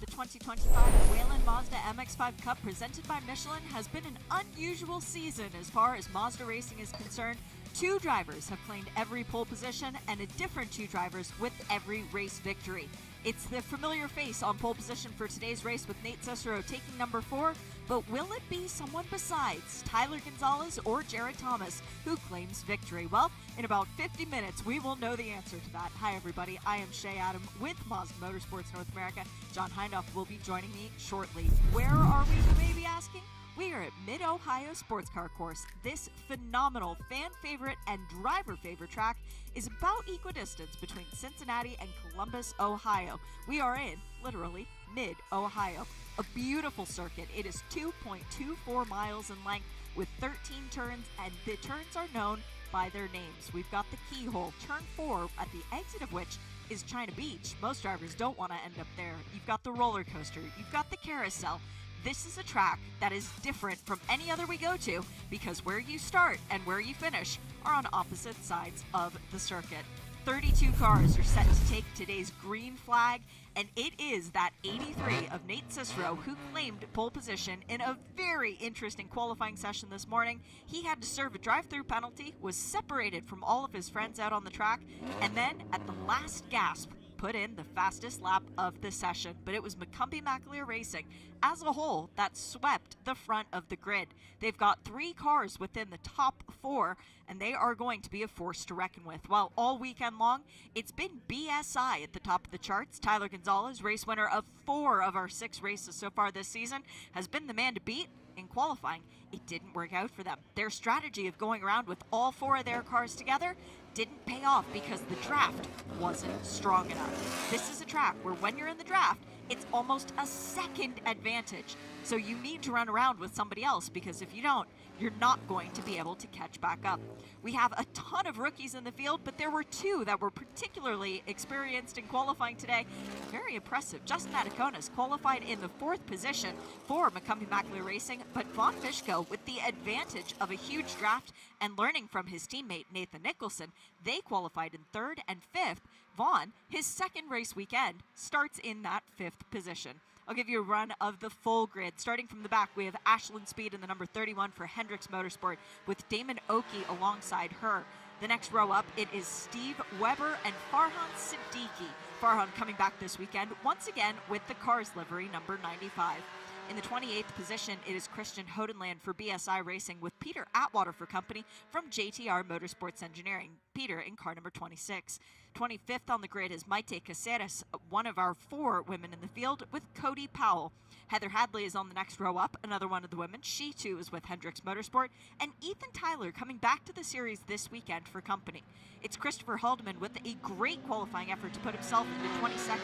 The 2025 Whelen Mazda MX-5 Cup presented by Michelin has been an unusual season as far as Mazda racing is concerned. Two drivers have claimed every pole position and a different two drivers with every race victory. It's the familiar face on pole position for today's race with Nate Cicero taking number 4, but will it be someone besides Tyler Gonzalez or Jared Thomas who claims victory? Well, in about 50 minutes, we will know the answer to that. Hi, everybody. I am Shea Adam with Mazda Motorsports North America. John Hindhaugh will be joining me shortly. Where are we, you may be asking? We are at Mid-Ohio Sports Car Course. This phenomenal fan favorite and driver favorite track is about equidistance between Cincinnati and Columbus, Ohio. We are in, literally, Mid-Ohio. A beautiful circuit. It is 2.24 miles in length with 13 turns, and the turns are known by their names. We've got the keyhole, turn 4, at the exit of which is China Beach. Most drivers don't want to end up there. You've got the roller coaster, you've got the carousel. This is a track that is different from any other we go to because where you start and where you finish are on opposite sides of the circuit. 32 cars are set to take today's green flag, and it is that 83 of Nate Cicero who claimed pole position in a very interesting qualifying session this morning. He had to serve a drive-through penalty, was separated from all of his friends out on the track, and then at the last gasp, put in the fastest lap of the session. But it was McCumbee-McAleer Racing as a whole that swept the front of the grid. They've got 3 cars within the top 4, and they are going to be a force to reckon with. While all weekend long, it's been BSI at the top of the charts. Tyler Gonzalez, race winner of 4 of our 6 races so far this season, has been the man to beat. In qualifying, it didn't work out for them. Their strategy of going around with all 4 of their cars together didn't pay off because the draft wasn't strong enough. This is a track where when you're in the draft, it's almost a second advantage. So you need to run around with somebody else because if you don't, you're not going to be able to catch back up. We have a ton of rookies in the field, but there were 2 that were particularly experienced in qualifying today. Very impressive. Justin Ataconas qualified in the 4th position for McCumbee-McAleer Racing, but Vaughn Mishko, with the advantage of a huge draft and learning from his teammate Nathan Nicholson, they qualified in 3rd and 5th. Vaughn, his 2nd race weekend, starts in that 5th position. I'll give you a run of the full grid. Starting from the back, we have Ashlyn Speed in the number 31 for Hendricks Motorsport with Damon Oakey alongside her. The next row up, it is Steve Weber and Farhan Siddiqui. Farhan coming back this weekend, once again with the Cars livery number 95. In the 28th position, it is Christian Hodenland for BSI Racing with Peter Atwater for company from JTR Motorsports Engineering. Peter in car number 26. 25th on the grid is Maite Caceres, one of our 4 women in the field, with Cody Powell. Heather Hadley is on the next row up, another one of the women. She too is with Hendricks Motorsport. And Ethan Tyler coming back to the series this weekend for company. It's Christopher Haldeman with a great qualifying effort to put himself into 22nd,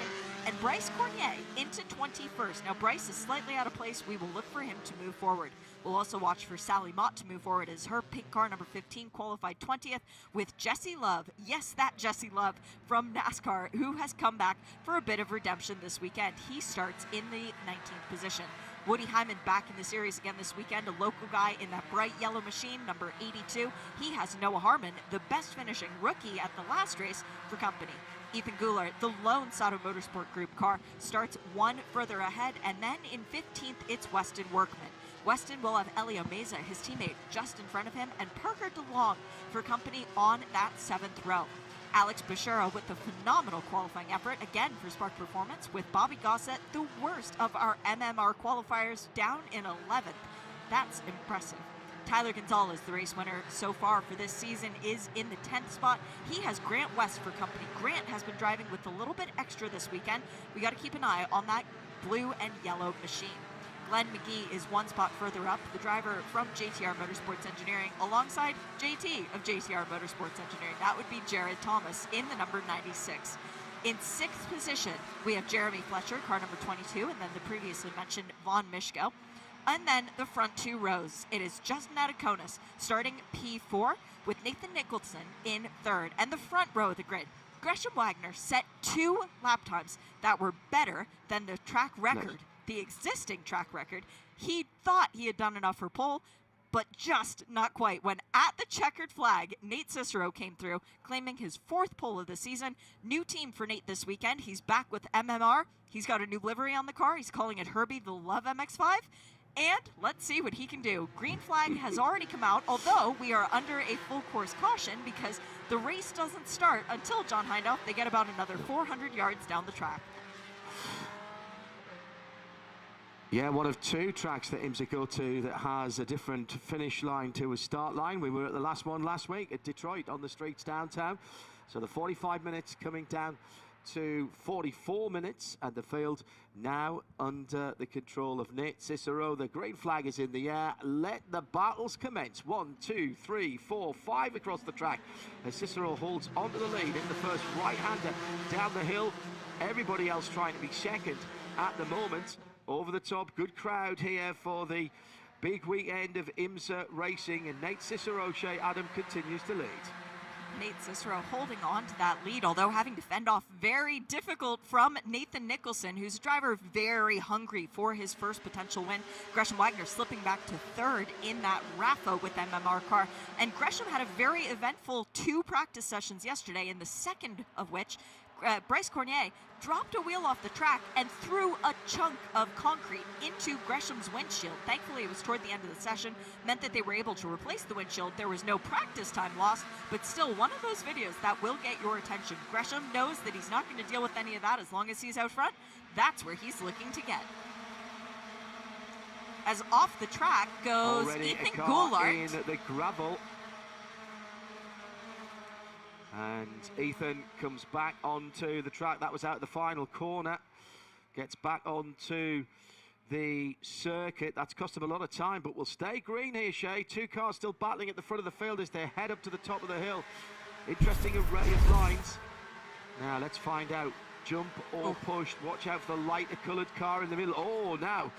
and Bryce Cornier into 21st. Now Bryce is slightly out of place. We will look for him to move forward. We'll also watch for Sally Mott to move forward as her pink car number 15 qualified 20th with Jesse Love. Yes, that Jesse Love from NASCAR, who has come back for a bit of redemption this weekend. He starts in the 19th position. Woody Hyman back in the series again this weekend, a local guy in that bright yellow machine, number 82. He has Noah Harmon, the best finishing rookie at the last race, for company. Ethan Goulart, the lone Sato Motorsport Group car, starts 1 further ahead, and then in 15th, it's Weston Workman. Weston will have Elio Meza, his teammate, just in front of him, and Parker DeLong for company on that 7th row. Alex Bashero with the phenomenal qualifying effort, again for Spark Performance, with Bobby Gossett, the worst of our MMR qualifiers, down in 11th. That's impressive. Tyler Gonzalez, the race winner so far for this season, is in the 10th spot. He has Grant West for company. Grant has been driving with a little bit extra this weekend. We got to keep an eye on that blue and yellow machine. Glenn McGee is 1 spot further up, the driver from JTR Motorsports Engineering, alongside JT of JTR Motorsports Engineering. That would be Jared Thomas in the number 96. In 6th position, we have Jeremy Fletcher, car number 22, and then the previously mentioned Vaughn Mishko. And then the front 2 rows, it is Justin Ataconas starting P4 with Nathan Nicholson in 3rd. And the front row of the grid, Gresham Wagner set 2 lap times that were better than the track record. Nice. The existing track record. He thought he had done enough for pole, but just not quite. When at the checkered flag, Nate Cicero came through, claiming his 4th pole of the season. New team for Nate this weekend. He's back with MMR. He's got a new livery on the car. He's calling it Herbie the Love MX-5. And let's see what he can do. Green flag has already come out, although we are under a full course caution because the race doesn't start until John Hindhaugh. They get about another 400 yards down the track. Yeah, one of 2 tracks that IMSA go to that has a different finish line to a start line. We were at the last one last week at Detroit on the streets downtown. So the 45 minutes coming down to 44 minutes, and the field now under the control of Nate Cicero. The green flag is in the air. Let the battles commence. 1, 2, 3, 4, 5 across the track as Cicero holds onto the lead in the first right-hander down the hill. Everybody else trying to be second at the moment. Over the top, good crowd here for the big weekend of IMSA racing, and Nate Cicero, Shea Adam, continues to lead. Nate Cicero holding on to that lead, although having to fend off very difficult from Nathan Nicholson, who's a driver very hungry for his first potential win. Gresham Wagner slipping back to 3rd in that RAFA with MMR car. And Gresham had a very eventful 2 practice sessions yesterday, in the second of which Bryce Cornier dropped a wheel off the track and threw a chunk of concrete into Gresham's windshield. Thankfully, it was toward the end of the session, meant that they were able to replace the windshield. There was no practice time lost, but still one of those videos that will get your attention. Gresham knows that he's not going to deal with any of that as long as he's out front. That's where he's looking to get. As off the track goes already Ethan a car Goulart. in the gravel. And Ethan comes back onto the track. That was out the final corner. Gets back onto the circuit. That's cost him a lot of time, but will stay green here, Shea. 2 cars still battling at the front of the field as they head up to the top of the hill. Interesting array of lines. Now, let's find out. Jump or push. Watch out for the lighter coloured car in the middle. Oh, now,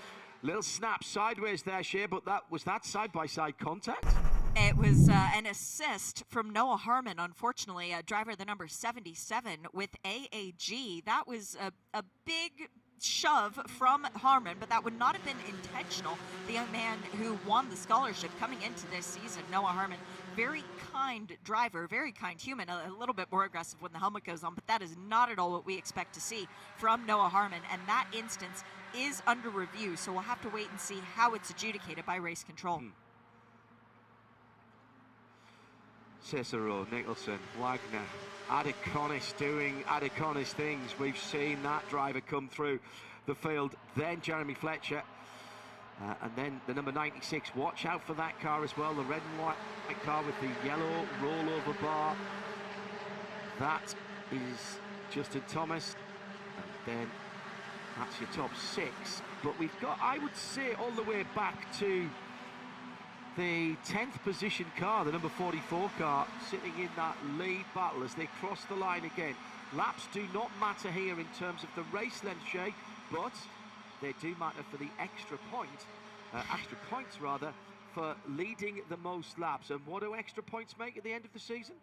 little snap sideways there, Shea, but was that side-by-side contact? It was an assist from Noah Harmon, unfortunately, a driver the number 77 with AAG. That was a big shove from Harmon, but that would not have been intentional. The young man who won the scholarship coming into this season, Noah Harmon, very kind driver, very kind human, a little bit more aggressive when the helmet goes on, but that is not at all what we expect to see from Noah Harmon, and that instance is under review, so we'll have to wait and see how it's adjudicated by race control. Cicero, Nicholson, Wagner, Adeconis doing Adeconis things. We've seen that driver come through the field. Then Jeremy Fletcher, and then the number 96. Watch out for that car as well, the red and white car with the yellow rollover bar. That is Justin Thomas, and then that's your top 6. But we've got, I would say, all the way back to the 10th position car, the number 44 car, sitting in that lead battle as they cross the line again. Laps do not matter here in terms of the race length, Shea, but they do matter for the extra points rather, for leading the most laps. And what do extra points make at the end of the season?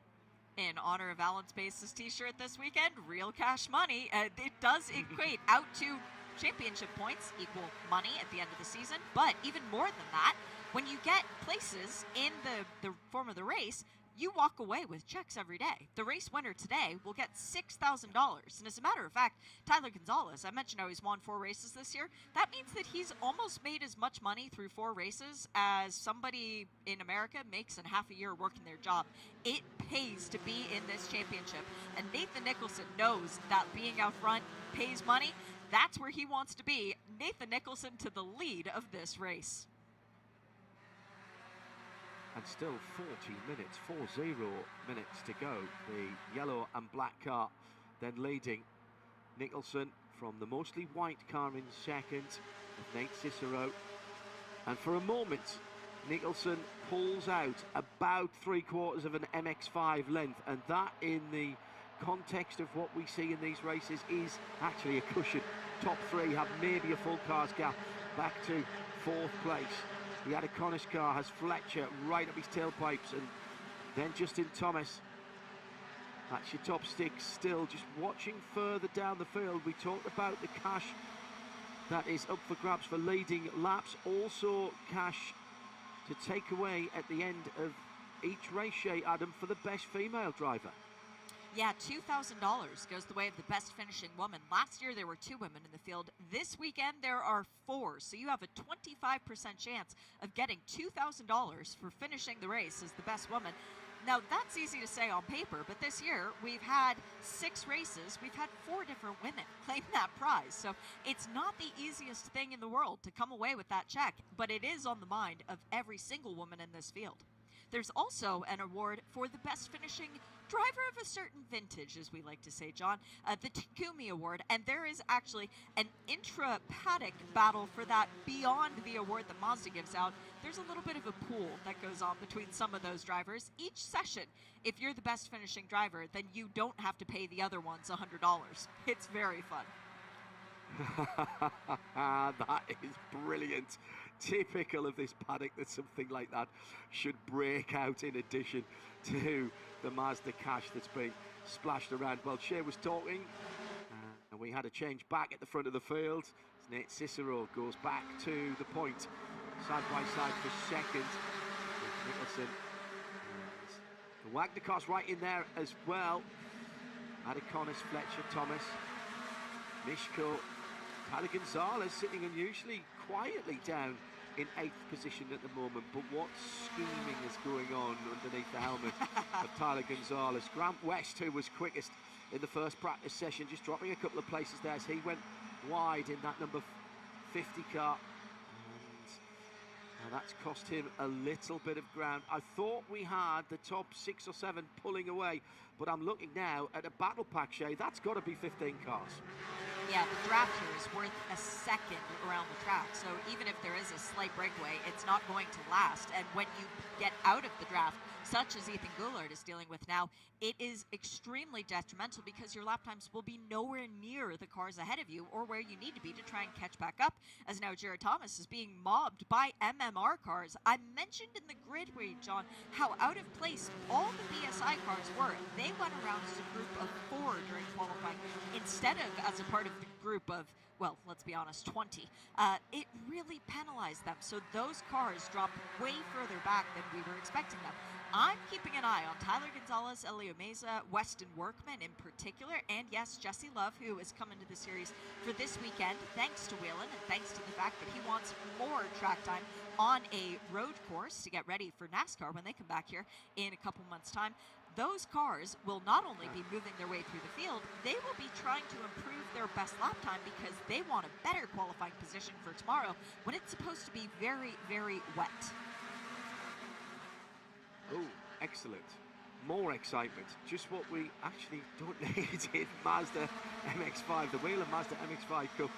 In honor of Alan Space's t-shirt this weekend, real cash money. It does equate out to championship points, equal money at the end of the season, but even more than that, when you get places in the form of the race, you walk away with checks every day. The race winner today will get $6,000. And as a matter of fact, Tyler Gonzalez, I mentioned how he's won 4 races this year. That means that he's almost made as much money through 4 races as somebody in America makes in half a year working their job. It pays to be in this championship. And Nathan Nicholson knows that being out front pays money. That's where he wants to be. Nathan Nicholson to the lead of this race. And still 40 minutes to go. The yellow and black car then leading. Nicholson from the mostly white car in second, with Nate Cicero. And for a moment, Nicholson pulls out about 3/4 of an MX-5 length, and that in the context of what we see in these races is actually a cushion. Top 3 have maybe a full car's gap back to 4th place. The Adeconis car has Fletcher right up his tailpipes, and then Justin Thomas. That's your top 6 still, just watching further down the field. We talked about the cash that is up for grabs for leading laps. Also cash to take away at the end of each race, Shea, Adam, for the best female driver. Yeah, $2,000 goes the way of the best finishing woman. Last year, there were 2 women in the field. This weekend, there are 4. So you have a 25% chance of getting $2,000 for finishing the race as the best woman. Now, that's easy to say on paper, but this year, we've had 6 races. We've had 4 different women claim that prize. So it's not the easiest thing in the world to come away with that check, but it is on the mind of every single woman in this field. There's also an award for the best finishing driver of a certain vintage, as we like to say, John, the Takumi Award, and there is actually an intra-paddock battle for that beyond the award that Mazda gives out. There's a little bit of a pool that goes on between some of those drivers. Each session, if you're the best finishing driver, then you don't have to pay the other ones $100. It's very fun. That is brilliant. Typical of this paddock that something like that should break out in addition to the Mazda cash that's being splashed around. Well, Shea was talking, and we had a change back at the front of the field. Nate Cicero goes back to the point, side by side for second with Nicholson. And the Wagner car's right in there as well. Adiconis, Fletcher, Thomas, Mishko, Tyler Gonzalez sitting unusually quietly down in 8th position at the moment, but what scheming is going on underneath the helmet of Tyler Gonzalez. Grant West, who was quickest in the first practice session, just dropping a couple of places there as he went wide in that number 50 car, and that's cost him a little bit of ground. I thought we had the top 6 or 7 pulling away, but I'm looking now at a battle pack, Shea. That's got to be 15 cars. Yeah, the draft here is worth a second around the track, so even if there is a slight breakaway, it's not going to last. And when you get out of the draft, such as Ethan Goulart is dealing with now, it is extremely detrimental because your lap times will be nowhere near the cars ahead of you or where you need to be to try and catch back up, as now Jared Thomas is being mobbed by MMR cars. I mentioned in the grid read, John, how out of place all the BSI cars were. They went around as a group of 4 during qualifying instead of as a part of the group of, well, let's be honest, 20. It really penalized them. So those cars dropped way further back than we were expecting them. I'm keeping an eye on Tyler Gonzalez, Elio Meza, Weston Workman in particular, and yes, Jesse Love, who has come into the series for this weekend, thanks to Whelen and thanks to the fact that he wants more track time on a road course to get ready for NASCAR when they come back here in a couple months' time. Those cars will not only be moving their way through the field, they will be trying to improve their best lap time because they want a better qualifying position for tomorrow when it's supposed to be very, very wet. Oh, excellent. More excitement. Just what we actually don't need in Mazda MX-5. The Whelen Mazda MX-5 Cup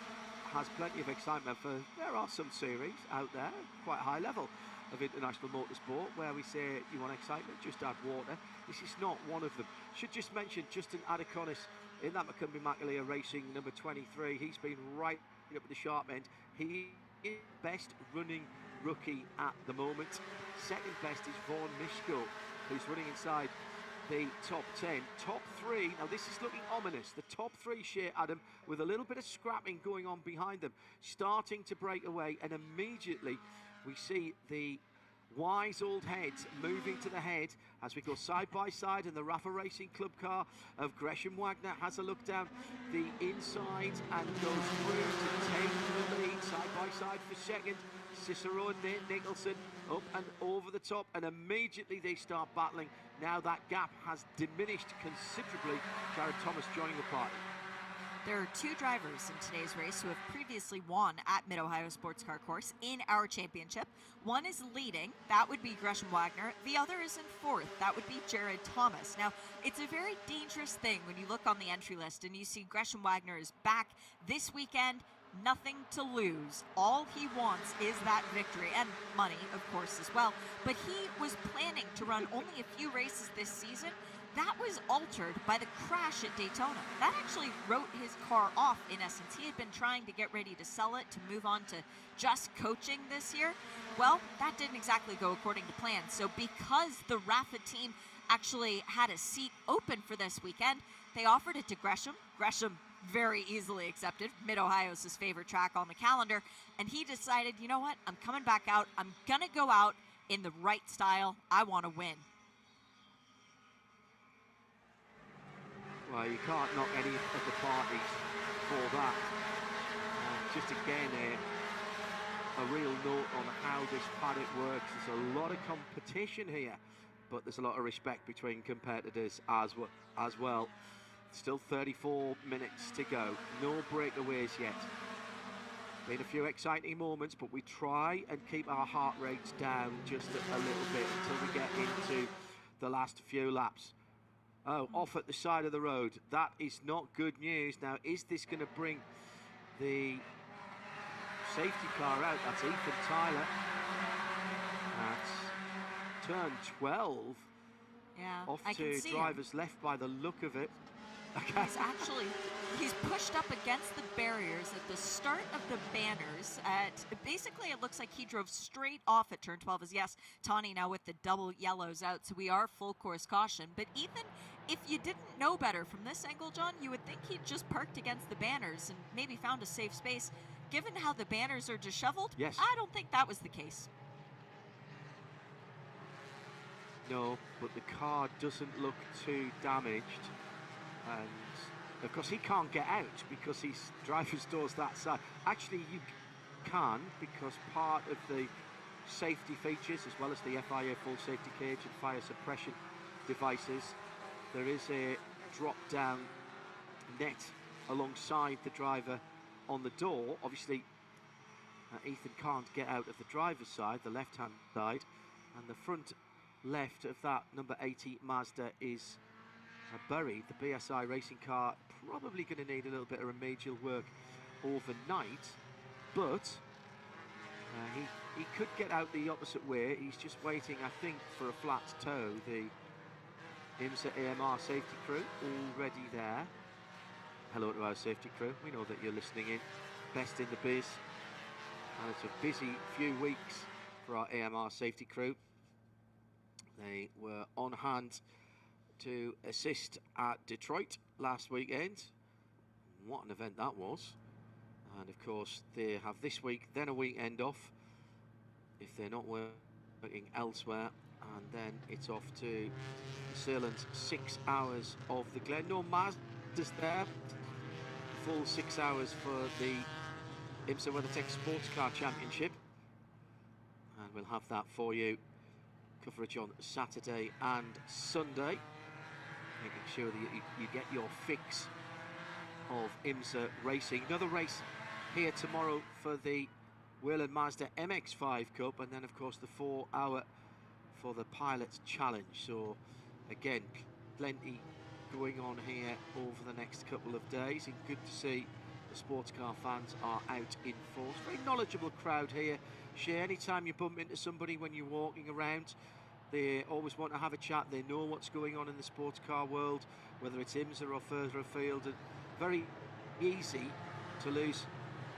has plenty of excitement for, there are some series out there, quite a high level of international motorsport, where we say you want excitement, just add water. This is not one of them. Should just mention Justin Adiconis in that McCumbee Macaleer Racing number 23. He's been right up at the sharp end. He is best running rookie at the moment. Second best is Vaughn Mishko, who's running inside the top 10. Top 3, now this is looking ominous. The top 3, Shea, Adam, with a little bit of scrapping going on behind them, starting to break away, and immediately we see the wise old heads moving to the head as we go side by side, and the Rafa Racing Club car of Gresham Wagner has a look down the inside and goes through to take the lead side by side for second. Cicero and Nate Nicholson up and over the top, and immediately they start battling. Now that gap has diminished considerably. Jared Thomas joining the party. There are 2 drivers in today's race who have previously won at Mid-Ohio Sports Car Course in our championship. One is leading, that would be Gresham Wagner. The other is in 4th, that would be Jared Thomas. Now, it's a very dangerous thing when you look on the entry list and you see Gresham Wagner is back this weekend. Nothing to lose. All he wants is that victory and money, of course, as well. But he was planning to run only a few races this season. That was altered by the crash at Daytona. That actually wrote his car off, in essence. He had been trying to get ready to sell it, to move on to just coaching this year. Well, that didn't exactly go according to plan. So because the Rafa team actually had a seat open for this weekend, they offered it to Gresham. Gresham very easily accepted. Mid-Ohio's his favorite track on the calendar. And he decided, you know what? I'm coming back out. I'm going to go out in the right style. I want to win. Well, you can't knock any of the parties for that. Just again, a real note on how this paddock works. There's a lot of competition here, but there's a lot of respect between competitors as well. Still 34 minutes to go. No breakaways yet. Been a few exciting moments, but we try and keep our heart rates down just a little bit until we get into the last few laps. Oh, off at the side of the road. That is not good news. Now, is this going to bring the safety car out? That's Ethan Tyler. That's turn 12. Yeah, off I to can see drivers him. left by the look of it. He's pushed up against the barriers at the start of the banners. Basically, it looks like he drove straight off at turn 12. As yes, Tawny now with the double yellows out, so we are full course caution. But Ethan, if you didn't know better from this angle, John, you would think he just parked against the banners and maybe found a safe space. Given how the banners are disheveled, yes. I don't think that was the case. No, but the car doesn't look too damaged. And of course he can't get out because his driver's door's that side. Actually, you can, because part of the safety features, as well as the FIA full safety cage and fire suppression devices, there is a drop-down net alongside the driver on the door. Obviously, Ethan can't get out of the driver's side, the left-hand side, and the front left of that number 80 Mazda is buried. The BSI racing car probably going to need a little bit of remedial work overnight, but he could get out the opposite way. He's just waiting, I think, for a flat toe. The IMSA AMR safety crew already there. Hello to our safety crew. We know that you're listening in. Best in the biz. And it's a busy few weeks for our AMR safety crew. They were on hand to assist at Detroit last weekend. What an event that was. And of course they have this week, then a weekend off if they're not working elsewhere, and then it's off to Sealand's 6 hours of the Glen. No Mazda's there. Full 6 hours for the IMSA WeatherTech Sports Car Championship, and we'll have that for you. Coverage on Saturday and Sunday, making sure that you get your fix of IMSA racing. Another race here tomorrow for the Whelen Mazda MX-5 Cup, and then of course the 4 hour for the Pilots Challenge. So again, plenty going on here over the next couple of days, and good to see the sports car fans are out in force. Very knowledgeable crowd here. Shea, anytime you bump into somebody when you're walking around, they always want to have a chat. They know what's going on in the sports car world, whether it's IMSA or further afield. And very easy to lose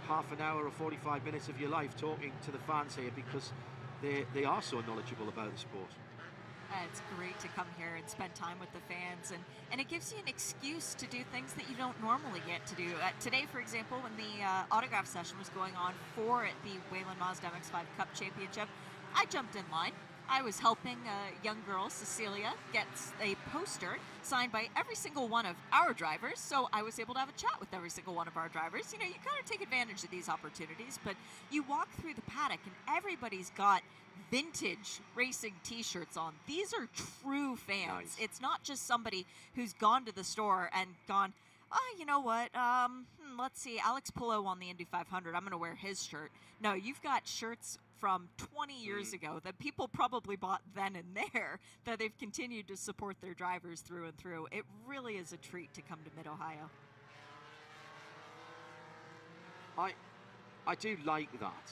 half an hour or 45 minutes of your life talking to the fans here, because they are so knowledgeable about the sport. It's great to come here and spend time with the fans, and it gives you an excuse to do things that you don't normally get to do. Today, for example, when the autograph session was going on for the Whelen Mazda MX-5 Cup Championship, I jumped in line. I was helping a young girl, Cecilia, get a poster signed by every single one of our drivers, so I was able to have a chat with every single one of our drivers. You know, you kind of take advantage of these opportunities, but you walk through the paddock and everybody's got vintage racing t-shirts on. These are true fans. Nice. It's not just somebody who's gone to the store and gone, oh, you know what, let's see, Alex Pillow on the Indy 500, I'm going to wear his shirt. No, you've got shirts from 20 years ago that people probably bought then and there, that they've continued to support their drivers through and through. It really is a treat to come to Mid-Ohio. I do like that,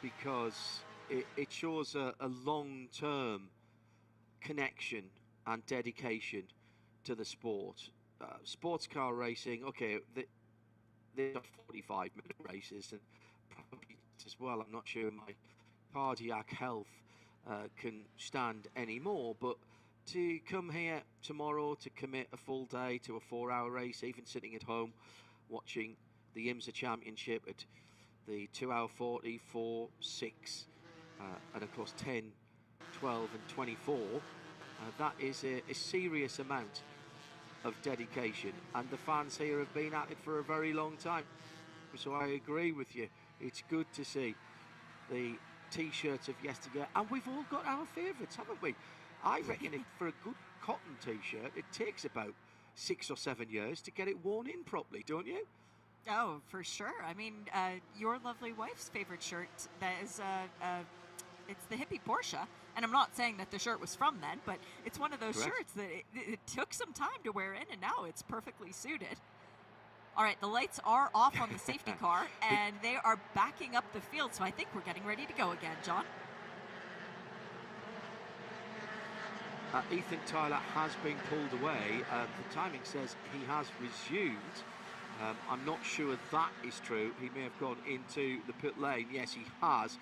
because it shows a long-term connection and dedication to the sport. Sports car racing, okay, they're 45-minute races, and probably as well, I'm not sure my cardiac health can stand anymore, but to come here tomorrow to commit a full day to a 4-hour race, even sitting at home watching the IMSA Championship at the 2 hour 40, 4, 6, and of course 10 12 and 24. That is a serious amount of dedication, and the fans here have been at it for a very long time. So I agree with you. It's good to see the T-shirts of yesteryear, and we've all got our favourites, haven't we? I reckon for a good cotton T-shirt, it takes about 6 or 7 years to get it worn in properly, don't you? Oh, for sure. I mean, your lovely wife's favorite shirt, that is, it's the hippie Porsche. And I'm not saying that the shirt was from then, but it's one of those shirts that it took some time to wear in, and now it's perfectly suited. All right, the lights are off on the safety car, and they are backing up the field, so I think we're getting ready to go again, John. Ethan Tyler has been pulled away. The timing says he has resumed. I'm not sure that is true. He may have gone into the pit lane. Yes, he has.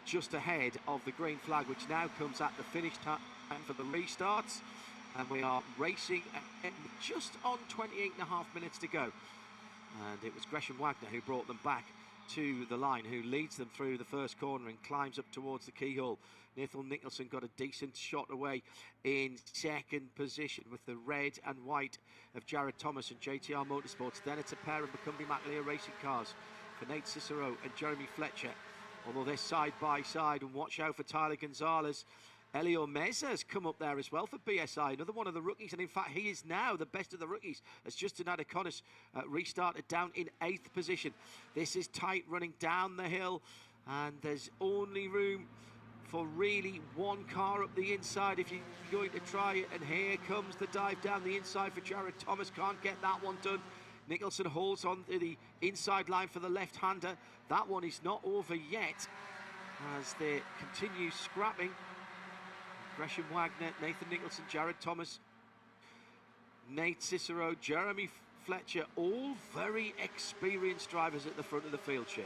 Just ahead of the green flag, which now comes at the finish time for the restarts. And we are racing just on 28.5 minutes to go. And it was Gresham Wagner who brought them back to the line, who leads them through the first corner and climbs up towards the keyhole. Nathan Nicholson got a decent shot away in second position with the red and white of Jared Thomas and JTR Motorsports. Then it's a pair of McCumbee McAleer racing cars for Nate Cicero and Jeremy Fletcher, although they're side by side. And watch out for Tyler Gonzalez. Elio Meza has come up there as well for BSI, another one of the rookies, and in fact he is now the best of the rookies as Justin Adaconis restarted down in 8th position. This is tight running down the hill, and there's only room for really one car up the inside if you're going to try it. And here comes the dive down the inside for Jared Thomas. Can't get that one done. Nicholson holds on to the inside line for the left-hander. That one is not over yet as they continue scrapping. Gresham Wagner, Nathan Nicholson, Jared Thomas, Nate Cicero, Jeremy Fletcher, all very experienced drivers at the front of the field, Shea.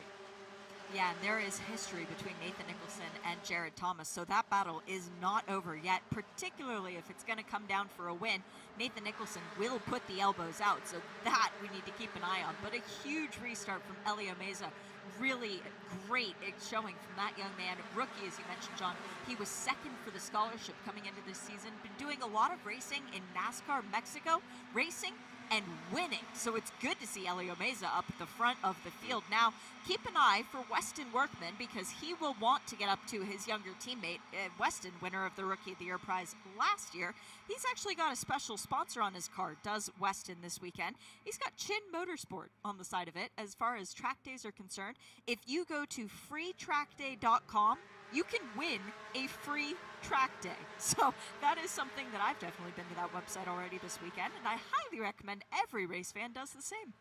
Yeah, and there is history between Nathan Nicholson and Jared Thomas, so that battle is not over yet, particularly if it's going to come down for a win. Nathan Nicholson will put the elbows out, so that we need to keep an eye on. But a huge restart from Elio Meza. Really great showing from that young man. Rookie, as you mentioned, John. He was second for the scholarship coming into this season. Been doing a lot of racing in NASCAR Mexico, racing and winning. So it's good to see Elio Meza up at the front of the field. Now, keep an eye for Weston Workman, because he will want to get up to his younger teammate, Weston, winner of the Rookie of the Year prize last year. He's actually got a special sponsor on his car, does Weston, this weekend. He's got Chin Motorsport on the side of it as far as track days are concerned. If you go to freetrackday.com, you can win a free track day. So that is something that I've definitely been to that website already this weekend, and I highly recommend every race fan does the same.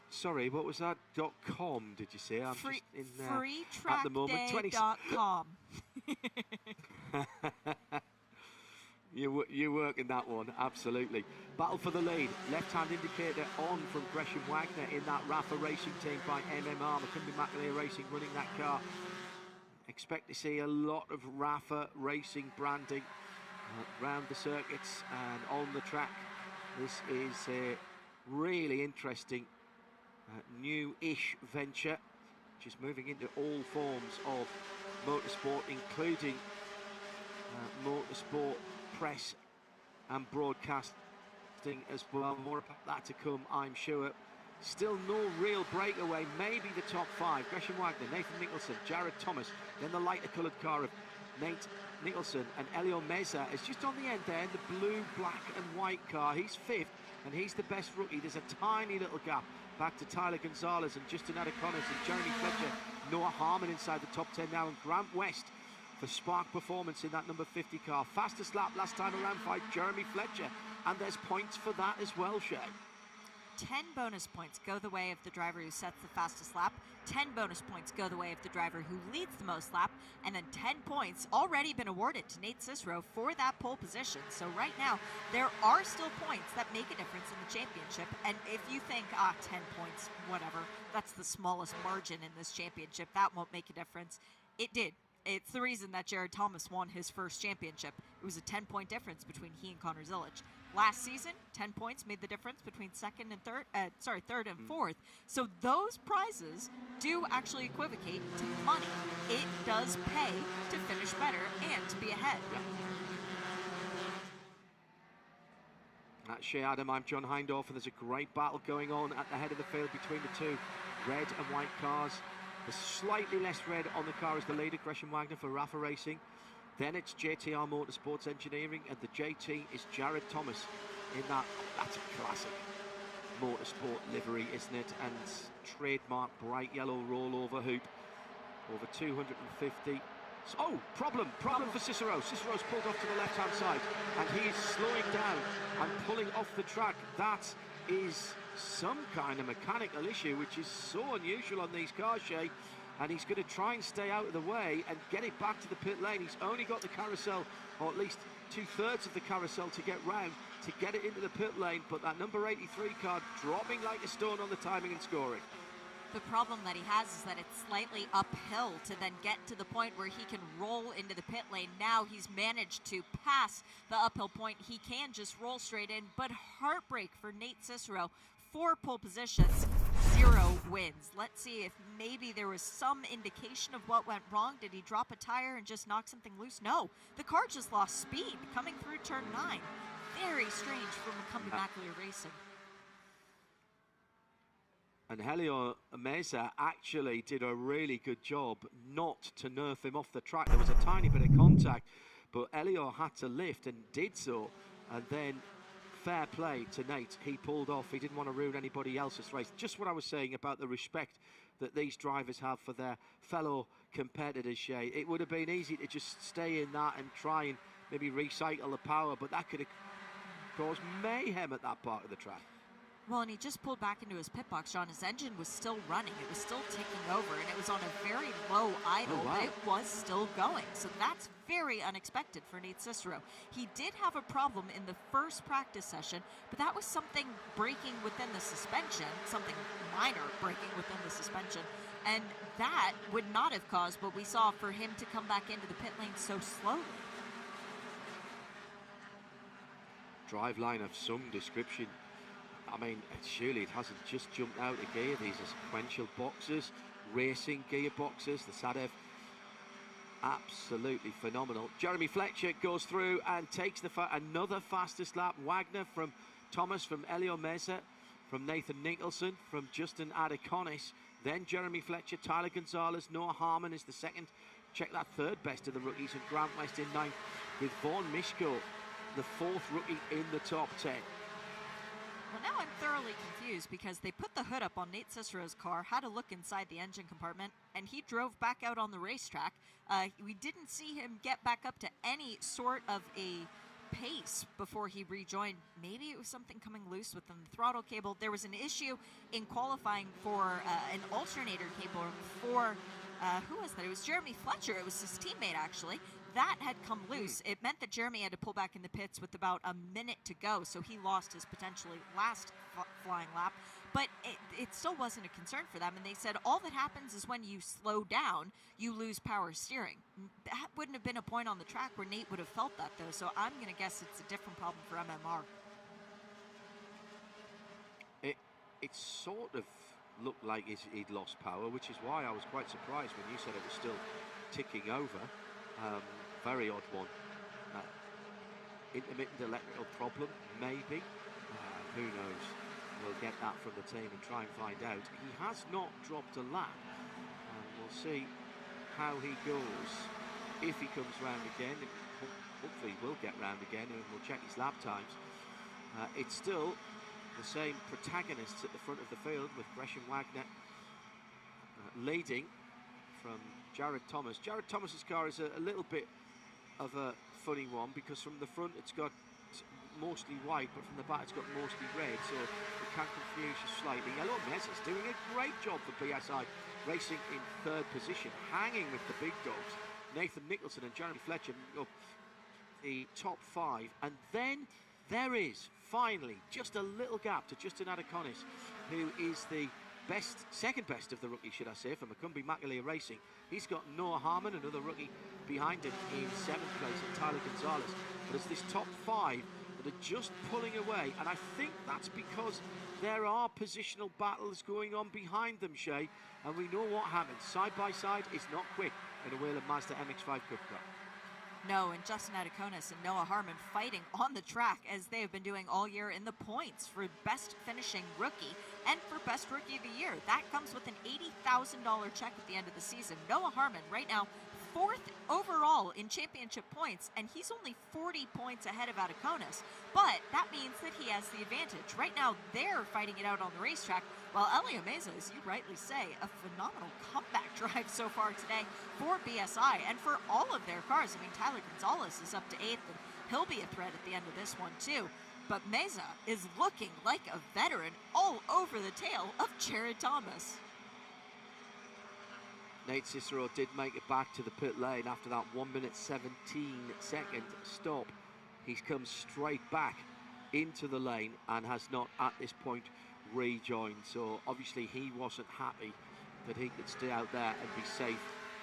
Sorry, what was that? .com, did you say? I'm just in freetrackday.com. at the moment. You're working that one, absolutely. Battle for the lead. Left-hand indicator on from Gresham Wagner in that Rafa Racing team by MMR. McCumbee McAleer Racing running that car. Expect to see a lot of Rafa Racing branding around the circuits and on the track. This is a really interesting new-ish venture, which is moving into all forms of motorsport, including motorsport press and broadcasting as well. More about that to come, I'm sure. Still no real breakaway. Maybe the top 5. Gresham Wagner, Nathan Nicholson, Jared Thomas, then the lighter coloured car of Nate Nicholson, and Elio Meza is just on the end there in the blue, black and white car. He's 5th and he's the best rookie. There's a tiny little gap back to Tyler Gonzalez and Justin Adaconis and Jeremy Fletcher. Noah Harmon inside the top 10 now, and Grant West for spark performance in that number 50 car. Fastest lap last time around by Jeremy Fletcher, and there's points for that as well, Shea. 10 bonus points go the way of the driver who sets the fastest lap. 10 bonus points go the way of the driver who leads the most lap. And then 10 points already been awarded to Nate Cicero for that pole position. So right now, there are still points that make a difference in the championship. And if you think, 10 points, whatever, that's the smallest margin in this championship, that won't make a difference. It did. It's the reason that Jared Thomas won his first championship. It was a 10-point difference between he and Connor Zilic. Last season, 10 points made the difference between third and fourth. So those prizes do actually equivocate to money. It does pay to finish better and to be ahead. Yeah. At Shea, Adam, I'm John Hindhaugh, and there's a great battle going on at the head of the field between the two red and white cars. The slightly less red on the car is the leader, Gresham Wagner for Rafa Racing. Then it's JTR Motorsports Engineering, and the JT is Jared Thomas in that's a classic Motorsport livery, isn't it? And trademark bright yellow rollover hoop, over 250. Oh, problem for Cicero. Cicero's pulled off to the left-hand side, and he is slowing down and pulling off the track. That is some kind of mechanical issue, which is so unusual on these cars, Shea. And he's going to try and stay out of the way and get it back to the pit lane. He's only got the carousel, or at least 2/3 of the carousel to get round to get it into the pit lane, but that number 83 car dropping like a stone on the timing and scoring. The problem that he has is that it's slightly uphill to then get to the point where he can roll into the pit lane. Now he's managed to pass the uphill point. He can just roll straight in, but heartbreak for Nate Cicero. 4 pole positions, 0 wins. Let's see if maybe there was some indication of what went wrong. Did he drop a tire and just knock something loose? No, the car just lost speed coming through turn 9. Very strange from McCumbee Racing. And Whelen Mazda actually did a really good job not to nerf him off the track. There was a tiny bit of contact, but Elio had to lift and did so. And then fair play to Nate. He pulled off. He didn't want to ruin anybody else's race. Just what I was saying about the respect that these drivers have for their fellow competitors, Shea. It would have been easy to just stay in that and try and maybe recycle the power, but that could have caused mayhem at that part of the track. Well, and he just pulled back into his pit box, John. His engine was still running. It was still ticking over, and it was on a very low idle, but it was still going. So that's very unexpected for Nate Cicero. He did have a problem in the first practice session, but that was something breaking within the suspension, something minor breaking within the suspension, and that would not have caused what we saw for him to come back into the pit lane so slowly. Driveline of some description. I mean, surely it hasn't just jumped out of gear. These are sequential boxes, racing gearboxes. The Sadev, absolutely phenomenal. Jeremy Fletcher goes through and takes another fastest lap. Wagner from Thomas, from Whelen Mazda, from Nathan Nicholson, from Justin Adeconis. Then Jeremy Fletcher, Tyler Gonzalez, Noah Harmon is the second. Check that third best of the rookies, and Grant West in ninth, with Vaughn Mishko, the 4th rookie in the top 10. Well, now I'm thoroughly confused because they put the hood up on Nate Cicero's car, had a look inside the engine compartment, and he drove back out on the racetrack. We didn't see him get back up to any sort of a pace before he rejoined. Maybe it was something coming loose within the throttle cable. There was an issue in qualifying for an alternator cable for, who was that? It was Jeremy Fletcher. It was his teammate, actually. That had come loose. It meant that Jeremy had to pull back in the pits with about a minute to go, so he lost his potentially last flying lap. But it still wasn't a concern for them, and they said all that happens is when you slow down, you lose power steering. That wouldn't have been a point on the track where Nate would have felt that, though, so I'm going to guess it's a different problem for MMR. It sort of looked like he'd lost power, which is why I was quite surprised when you said it was still ticking over. Very odd one. Intermittent electrical problem, maybe. Who knows? We'll get that from the team and try and find out. He has not dropped a lap. We'll see how he goes if he comes round again. Hopefully he will get round again, and we'll check his lap times. It's still the same protagonists at the front of the field, with Gresham Wagner leading from Jared Thomas. Jared Thomas's car is a little bit of a funny one, because from the front it's got mostly white, but from the back it's got mostly red, so it can confuse you slightly. Whelen Mazda's doing a great job for BSI, racing in 3rd position, hanging with the big dogs. Nathan Nicholson and Jeremy Fletcher up the top 5, and then there is finally just a little gap to Justin Adeconis, who is the second best of the rookie, should I say, for McCumbee Racing. He's got Noah Harmon, another rookie, behind him in 7th place, and Tyler Gonzalez. But it's this top 5 that that are just pulling away, and I think that's because there are positional battles going on behind them, Shea, and we know what happens. Side by side is not quick in a Whelen Mazda MX-5 Cup. No, and Justin Adiconis and Noah Harmon fighting on the track as they have been doing all year in the points for best finishing rookie and for best rookie of the year. That comes with an $80,000 check at the end of the season. Noah Harmon right now 4th overall in championship points, and he's only 40 points ahead of Adiconis. But that means that he has the advantage. Right now, they're fighting it out on the racetrack, while Elio Meza, as you rightly say, a phenomenal comeback drive so far today for BSI and for all of their cars. I mean, Tyler Gonzalez is up to 8th, and he'll be a threat at the end of this one, too. But Meza is looking like a veteran all over the tail of Jared Thomas. Nate Cicero did make it back to the pit lane after that 1 minute 17-second stop. He's come straight back into the lane and has not at this point rejoined. So obviously he wasn't happy that he could stay out there and be safe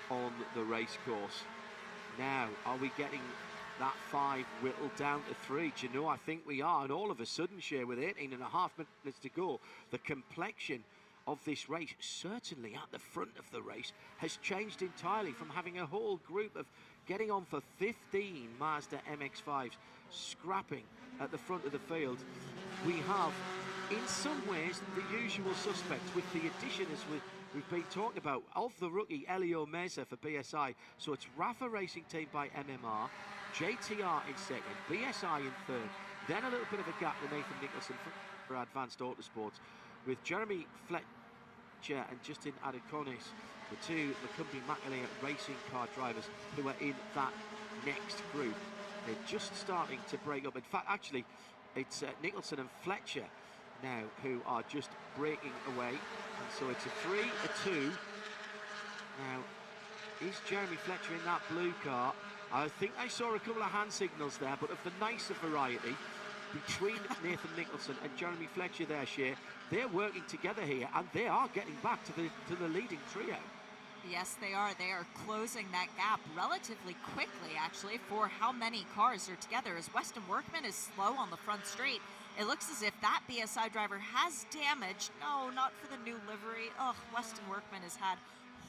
on the race course. Now, are we getting that 5 whittled down to 3? Do you know, I think we are. And all of a sudden, Shea, with 18 and a half minutes to go, the complexion of this race, certainly at the front of the race, has changed entirely from having a whole group of getting on for 15 Mazda MX-5s scrapping at the front of the field. We have, in some ways, the usual suspects, with the addition, as we've been talking about, of the rookie Elio Meza for BSI. So it's Rafa Racing Team by MMR, JTR in second, BSI in third, then a little bit of a gap to Nathan Nicholson for Advanced Autosports, with Jeremy Fletcher and Justin Adiconis, the two McCumbee McAleer racing car drivers who are in that next group. They're just starting to break up. In fact, actually, it's Nicholson and Fletcher now who are just breaking away. And so it's a 3, a 2. Now, is Jeremy Fletcher in that blue car? I think I saw a couple of hand signals there, but of the nicer variety between Nathan Nicholson and Jeremy Fletcher there, Shea. They're working together here, and they are getting back to the leading trio. Yes, they are. They are closing that gap relatively quickly, actually, for how many cars are together. As Weston Workman is slow on the front straight, it looks as if that BSI driver has damage. No, not for the new livery. Ugh, Weston Workman has had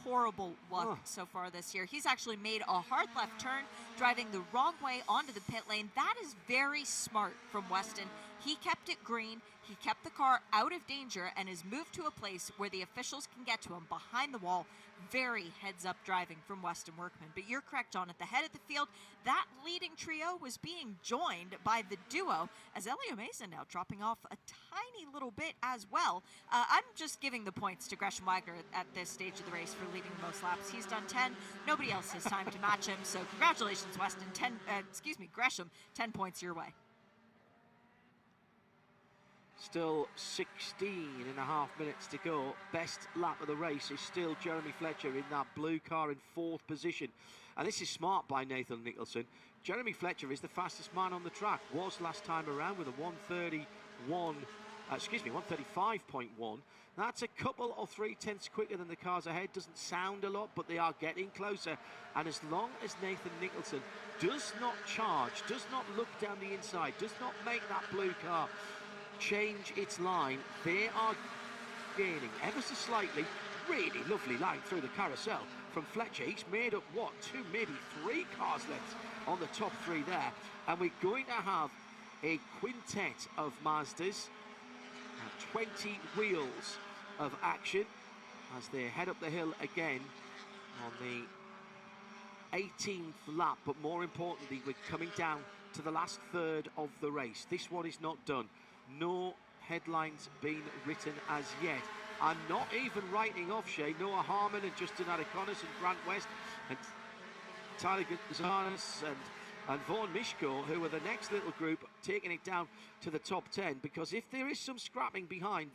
horrible luck so far this year. He's actually made a hard left turn, driving the wrong way onto the pit lane. That is very smart from Weston. He kept it green, he kept the car out of danger, and has moved to a place where the officials can get to him behind the wall. Very heads-up driving from Weston Workman. But you're correct, John. At the head of the field, that leading trio was being joined by the duo, as Elio Meza now dropping off a tiny little bit as well. I'm just giving the points to Gresham Wagner at this stage of the race for leading the most laps. He's done 10. Nobody else has time to match him. So congratulations, Weston. Gresham, 10 points your way. Still 16 and a half minutes to go. Best lap of the race is still Jeremy Fletcher in that blue car in 4th position. And this is smart by Nathan Nicholson. Jeremy Fletcher is the fastest man on the track. Was last time around with a 135.1. That's a couple or 3/10 quicker than the cars ahead. Doesn't sound a lot, but they are getting closer. And as long as Nathan Nicholson does not charge, does not look down the inside, does not make that blue car change its line, they are gaining ever so slightly. Really lovely line through the carousel from Fletcher. He's made up, 2, maybe 3 cars left on the top 3 there. And we're going to have a quintet of Mazdas, 20 wheels of action as they head up the hill again on the 18th lap. But more importantly, we're coming down to the last third of the race. This one is not done. No headlines been written as yet. I'm not even writing off, Shea, Noah Harmon and Justin Adiconis and Grant West and Tyler Gonzalez and Vaughan Mishko, who are the next little group taking it down to the top 10, because if there is some scrapping behind,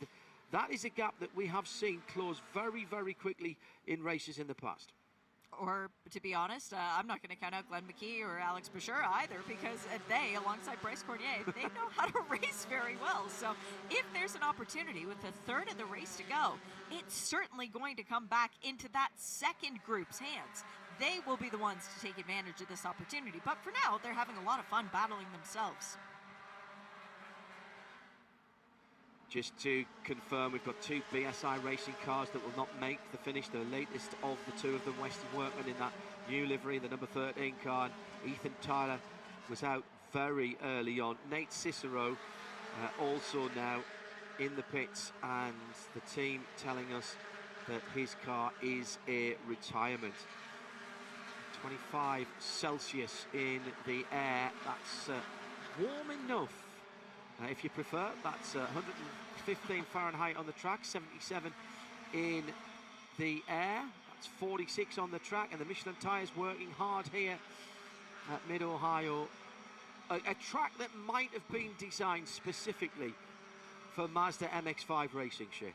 that is a gap that we have seen close very, very quickly in races in the past. Or, to be honest, I'm not going to count out Glenn McKee or Alex Bashura either, because they, alongside Bryce Cornier, they know how to race very well. So if there's an opportunity with a third of the race to go, it's certainly going to come back into that second group's hands. They will be the ones to take advantage of this opportunity. But for now, they're having a lot of fun battling themselves. Just to confirm, we've got 2 BSI racing cars that will not make the finish. The latest of the 2 of them, Western Workman in that new livery, the number 13 car. And Ethan Tyler was out very early on. Nate Cicero also now in the pits, and the team telling us that his car is a retirement. 25 Celsius in the air. That's warm enough. If you prefer, that's 115 Fahrenheit on the track, 77 in the air. That's 46 on the track, and the Michelin tyres working hard here at Mid-Ohio. A track that might have been designed specifically for Mazda MX-5 racing, Shea.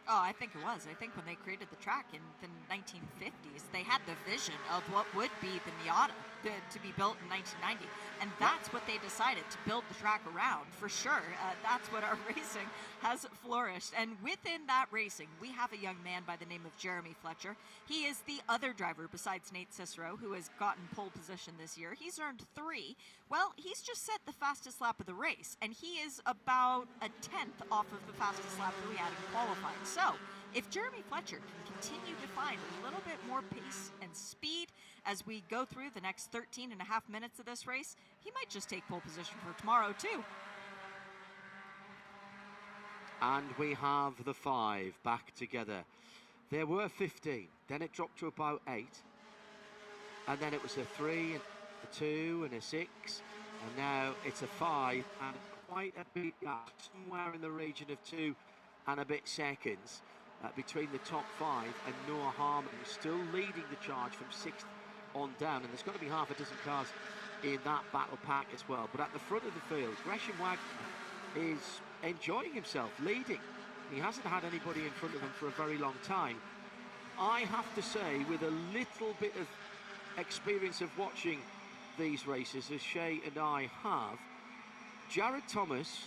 Oh, I think it was. I think when they created the track in the 1950s, they had the vision of what would be the Miata to be built in 1990. And that's what they decided to build the track around, for sure. That's what our racing has flourished. And within that racing, we have a young man by the name of Jeremy Fletcher. He is the other driver besides Nate Cicero, who has gotten pole position this year. He's earned 3. Well, he's just set the fastest lap of the race, and he is about a 10th off of the fastest lap that we had in qualifying. So, if Jeremy Fletcher can continue to find a little bit more pace and speed as we go through the next 13 and a half minutes of this race, he might just take pole position for tomorrow too. And we have the 5 back together. There were 15, then it dropped to about 8, and then it was a 3, a 2 and a 6, and now it's a 5, and quite a big gap, somewhere in the region of 2 and a bit seconds between the top 5, and Noah Harmon is still leading the charge from 6th on down, and there's got to be half a dozen cars in that battle pack as well. But at the front of the field, Gresham Wagner is enjoying himself, leading. He hasn't had anybody in front of him for a very long time. I have to say, with a little bit of experience of watching these races, as Shea and I have, Jared Thomas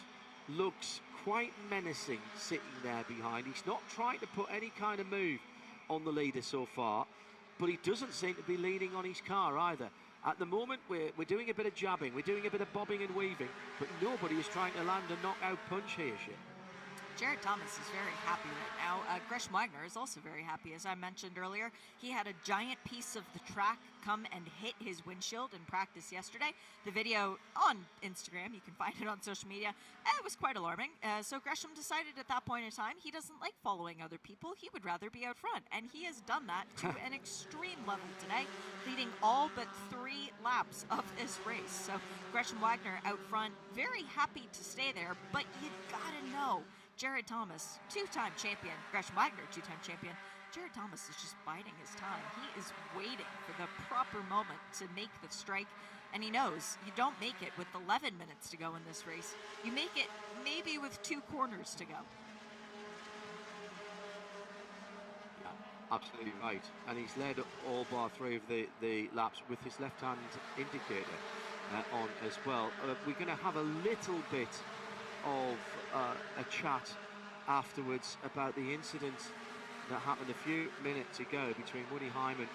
looks quite menacing sitting there behind. He's not trying to put any kind of move on the leader so far, but he doesn't seem to be leaning on his car either. At the moment, we're doing a bit of jabbing, we're doing a bit of bobbing and weaving, but nobody is trying to land a knockout punch here, Shea. Jared Thomas is very happy right now. Gresham Wagner is also very happy. As I mentioned earlier, he had a giant piece of the track come and hit his windshield in practice yesterday. The video on Instagram, you can find it on social media, it was quite alarming. So Gresham decided at that point in time he doesn't like following other people. He would rather be out front, and he has done that to an extreme level today, leading all but 3 laps of this race. So Gresham Wagner out front, very happy to stay there, but you gotta know, Jared Thomas, 2-time champion, Gresham Wagner, 2-time champion. Jared Thomas is just biding his time. He is waiting for the proper moment to make the strike, and he knows you don't make it with 11 minutes to go in this race. You make it maybe with 2 corners to go. Yeah, absolutely right. And he's led all bar 3 of the laps with his left-hand indicator on as well. We're going to have a little bit of a chat afterwards about the incident that happened a few minutes ago between Woody Hyman